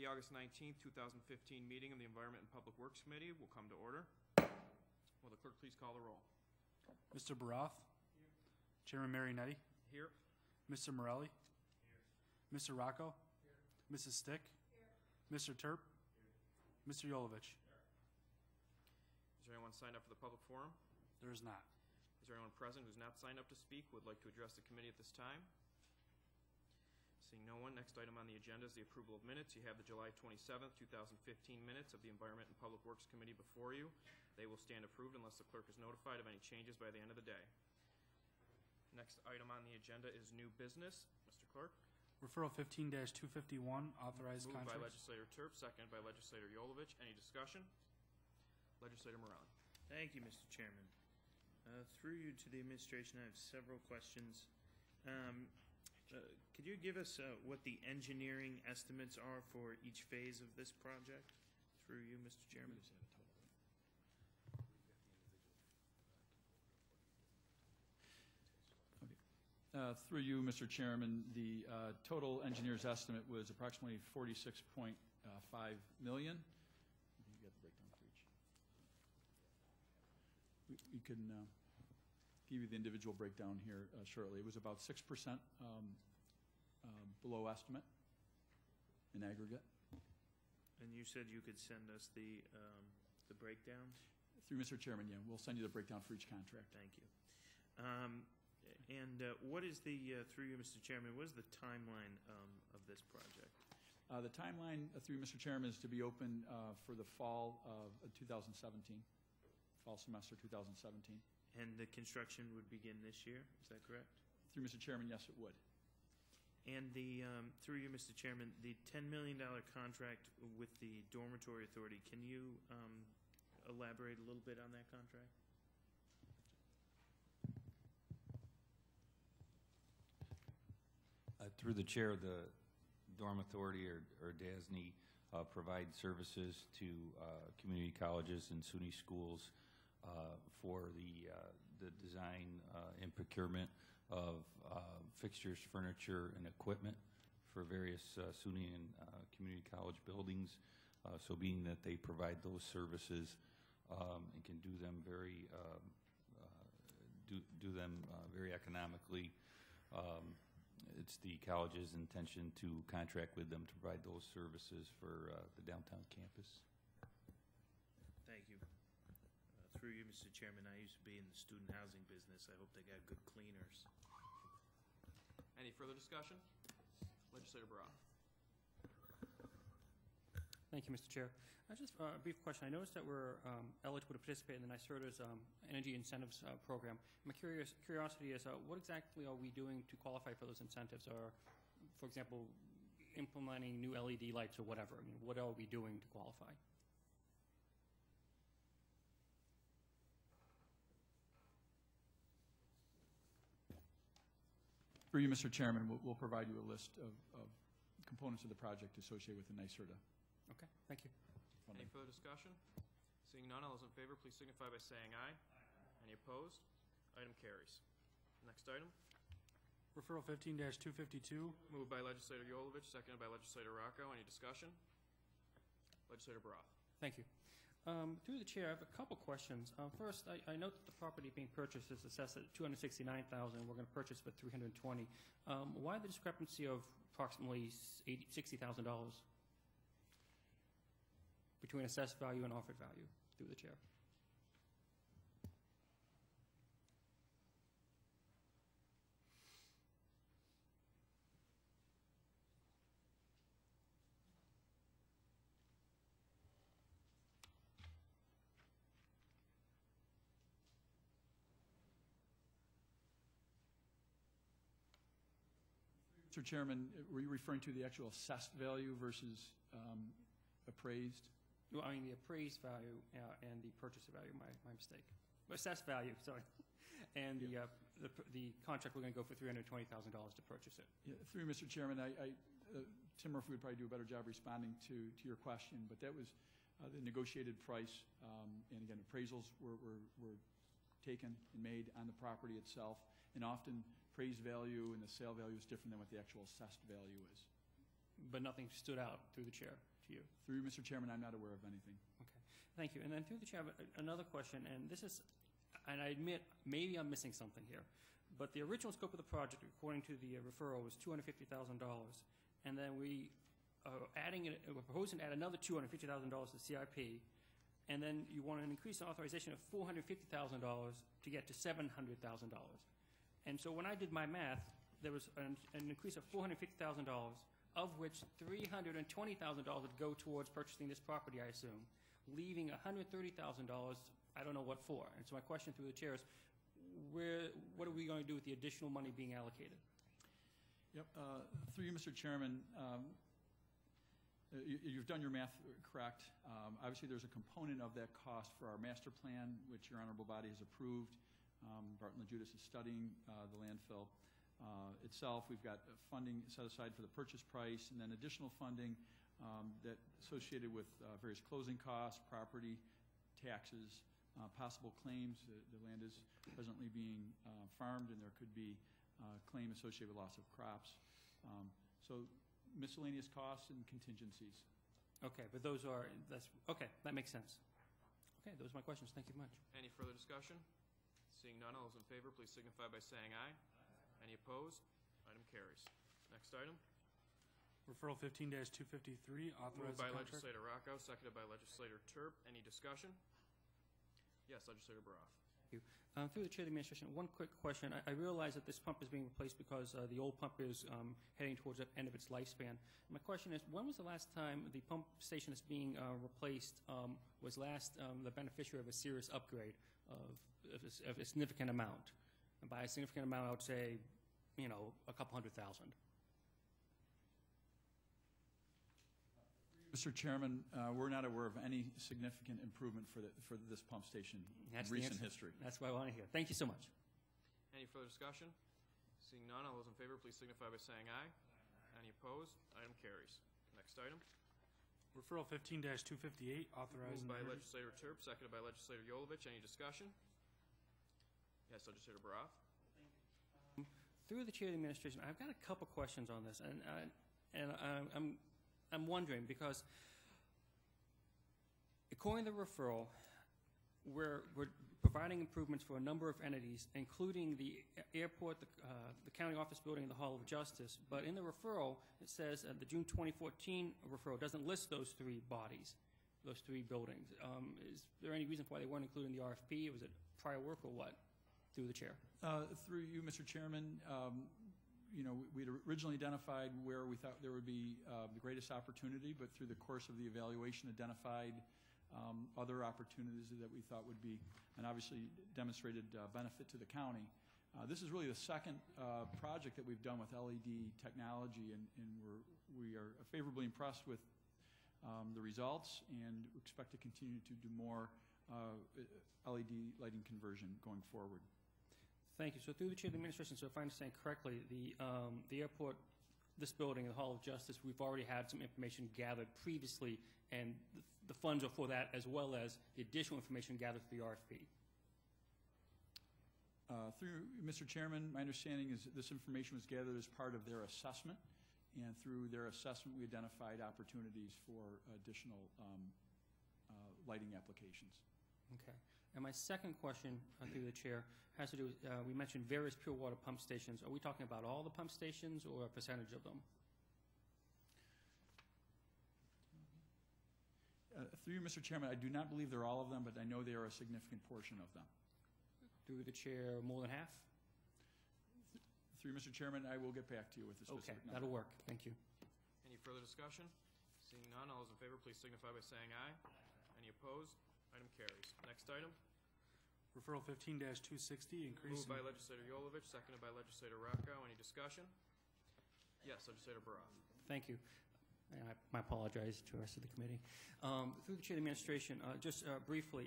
The August 19th, 2015 meeting of the Environment and Public Works Committee will come to order. Will the clerk please call the roll? Mr. Baroth? Here. Chairman Marinetti? Here. Mr. Morelli? Here. Mr. Rocco? Here. Mrs. Stick? Here. Mr. Terp? Here. Mr. Yolovich? Here. Is there anyone signed up for the public forum? There is not. Is there anyone present who's not signed up to speak who would like to address the committee at this time? Seeing no one, next item on the agenda is the approval of minutes. You have the July 27th, 2015 minutes of the Environment and Public Works Committee before you. They will stand approved unless the clerk is notified of any changes by the end of the day. Next item on the agenda is new business. Mr. Clerk. Referral 15-251, authorized Moved contracts. by Legislator Terp, seconded by Legislator Yolovich. Any discussion? Legislator Moran. Thank you, Mr. Chairman. Through you to the administration, I have several questions. Could you give us what the engineering estimates are for each phase of this project? Through you, Mr. Chairman. Through you, Mr. Chairman, the total engineer's estimate was approximately $46.5 million. You got the breakdown for each. We can give you the individual breakdown here shortly. It was about 6% below estimate in aggregate. And you said you could send us the breakdown? Through Mr. Chairman, yeah, we'll send you the breakdown for each contract. Thank you. What is the, through you, Mr. Chairman, what is the timeline of this project? The timeline, through Mr. Chairman, is to be open for the fall of 2017, fall semester 2017. And the construction would begin this year, is that correct? Through Mr. Chairman, yes, it would. And the, through you, Mr. Chairman, the $10 million contract with the Dormitory Authority, can you elaborate a little bit on that contract? Through the chair, the Dorm Authority or DASNY provide services to community colleges and SUNY schools for the design and procurement of fixtures, furniture, and equipment for various SUNY and community college buildings. So being that they provide those services and can do them very very economically, it's the college's intention to contract with them to provide those services for the downtown campus. Thank you. Through you, Mr. Chairman, I used to be in the student housing business. I hope they got good cleaners. Any further discussion? Legislator Brown. Thank you, Mr. Chair. Just a brief question. I noticed that we're eligible to participate in the NYSERDA's Energy Incentives Program. My curiosity is what exactly are we doing to qualify for those incentives? Or, for example, implementing new LED lights or whatever. I mean, what are we doing to qualify? For you, Mr. Chairman, we'll provide you a list of components of the project associated with the NYSERDA. Okay, thank you. Any further discussion? Seeing none, all those in favor, please signify by saying aye. Any opposed? Item carries. Next item. Referral 15-252. Moved by Legislator Yolovich, seconded by Legislator Rocco. Any discussion? Legislator Baroth. Thank you. Through the chair, I have a couple questions. First, I note that the property being purchased is assessed at $269,000. We're going to purchase for $320,000. Why the discrepancy of approximately $60,000 between assessed value and offered value? Through the chair. Mr. Chairman, were you referring to the actual assessed value versus appraised? Well, I mean the appraised value and the purchase value. My mistake. Assessed value. Sorry. And the contract we're going to go for $320,000 to purchase it. Yeah, through Mr. Chairman, Tim Murphy would probably do a better job responding to your question, but that was the negotiated price. And again, appraisals were taken and made on the property itself, and often appraised value and the sale value is different than what the actual assessed value is. But nothing stood out through the chair. to you? Through you, Mr. Chairman, I'm not aware of anything. Okay, thank you. And then through the chair, I have another question, and this is, and I admit, maybe I'm missing something here, but the original scope of the project, according to the referral, was $250,000, and then we're proposing to add another $250,000 to CIP, and then you want an increase in authorization of $450,000 to get to $700,000. And so when I did my math, there was an increase of $450,000, of which $320,000 would go towards purchasing this property, I assume, leaving $130,000, I don't know what for. And so my question through the chair is, what are we going to do with the additional money being allocated? Yep. Through you, Mr. Chairman, you've done your math correct. Obviously, there's a component of that cost for our master plan, which your honorable body has approved. Barton LaJudas is studying the landfill itself. We've got funding set aside for the purchase price, and then additional funding that associated with various closing costs, property taxes, possible claims. The land is presently being farmed, and there could be claim associated with loss of crops. So miscellaneous costs and contingencies. Okay, but okay, that makes sense. Okay, those are my questions. Thank you much. Any further discussion? Seeing none, all those in favor, please signify by saying aye. Any opposed? Item carries. Next item. Referral 15-253, authorize Moved by the contract. Legislator Rocco, seconded by Legislator Turp. Any discussion? Yes, Legislator Baroff. Thank you. Through the chair of the administration, one quick question. I realize that this pump is being replaced because the old pump is heading towards the end of its lifespan. My question is, when was the last time the pump station that's being replaced was last the beneficiary of a serious upgrade of a significant amount? And by a significant amount, I would say, you know, a couple $100,000. Mr. Chairman, we're not aware of any significant improvement for this pump station in recent history. That's what I want to hear. Thank you so much. Any further discussion? Seeing none, all those in favor, please signify by saying aye. Any opposed? Item carries. Next item. Referral 15-258, authorize. Moved by Legislator Turp, seconded by Legislator Yolovich. Any discussion? Yes, Legislator Baroff. Through the chair of the administration, I've got a couple questions on this, and I'm wondering, because according to the referral, we're providing improvements for a number of entities, including the airport, the county office building, and the Hall of Justice. But in the referral, it says the June 2014 referral doesn't list those three bodies, those three buildings. Is there any reason why they weren't included in the RFP? Was it prior work or what? Through the chair. Through you, Mr. Chairman, you know, we'd originally identified where we thought there would be the greatest opportunity, but through the course of the evaluation identified other opportunities that we thought would be, and obviously demonstrated benefit to the county. This is really the second project that we've done with LED technology, and we are favorably impressed with the results, and expect to continue to do more LED lighting conversion going forward. Thank you. So through the chair of the administration, so if I understand correctly, the airport, this building, the Hall of Justice, we've already had some information gathered previously, and the funds are for that, as well as the additional information gathered through the RFP. Through Mr. Chairman, my understanding is that this information was gathered as part of their assessment, and through their assessment, we identified opportunities for additional lighting applications. Okay. And my second question, through the chair, has to do with, we mentioned various pure water pump stations. Are we talking about all the pump stations or a percentage of them? Through you, Mr. Chairman, I do not believe they're all of them, but I know they are a significant portion of them. Through the chair, more than half? Through you, Mr. Chairman, I will get back to you with the specific number. That'll work. Thank you. Any further discussion? Seeing none, all those in favor, please signify by saying aye. Any opposed? Item carries. Next item. Referral 15-260, increase. Moved by Legislator Yolovich, seconded by Legislator Rocco. Any discussion? Yes, Legislator Baroff. Thank you. And I apologize to the rest of the committee. Through the chair of the administration, just briefly,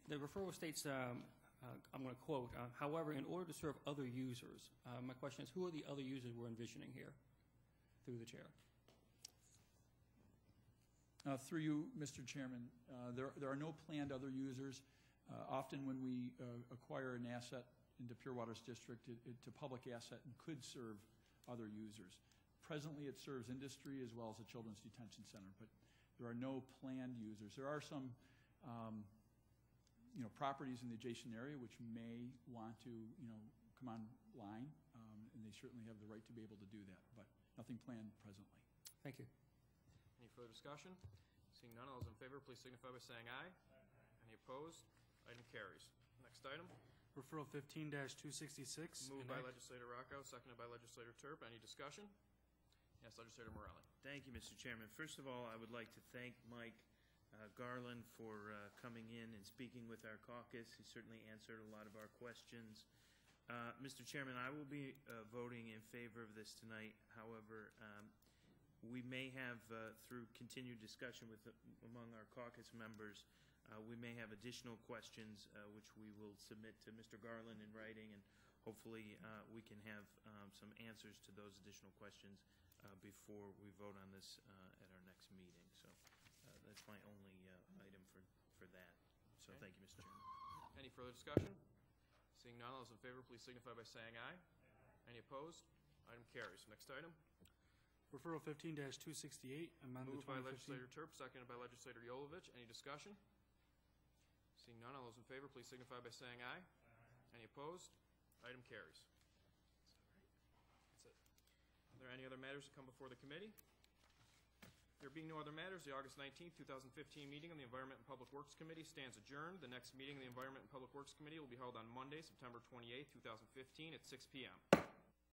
the referral states, I'm going to quote, however, in order to serve other users, my question is, who are the other users we're envisioning here? Through the chair. Through you, Mr. Chairman, there are no planned other users. Often when we acquire an asset into Pure Water's district, it's a public asset and could serve other users. Presently, it serves industry as well as a children's detention center, but there are no planned users. There are some properties in the adjacent area which may want to, come online, and they certainly have the right to be able to do that, but nothing planned presently. Thank you. Any further discussion? Seeing none, all those in favor, please signify by saying aye. Any opposed? Item carries. Next item, Referral 15-266. moved by enact- legislator Rocco, seconded by legislator Turp. Any discussion? Yes, legislator Morelli. Thank you, Mr. Chairman. First of all, I would like to thank Mike Garland for coming in and speaking with our caucus. He certainly answered a lot of our questions. Mr. Chairman, I will be voting in favor of this tonight. However, we may have, through continued discussion among our caucus members, we may have additional questions which we will submit to Mr. Garland in writing, and hopefully we can have some answers to those additional questions before we vote on this at our next meeting. So that's my only item for that. So Okay. thank you, Mr. Chairman. Any further discussion? Seeing none, all those in favor, please signify by saying aye. Any opposed? Item carries. Next item, Referral 15-268, amend the moved by 2015. legislator Turp, seconded by legislator Yolovich. Any discussion? Seeing none, all those in favor, please signify by saying aye. Any opposed? Item carries. That's it. Are there any other matters to come before the committee? There being no other matters, the August 19th, 2015 meeting of the Environment and Public Works Committee stands adjourned. The next meeting of the Environment and Public Works Committee will be held on Monday, September 28th, 2015 at 6 p.m.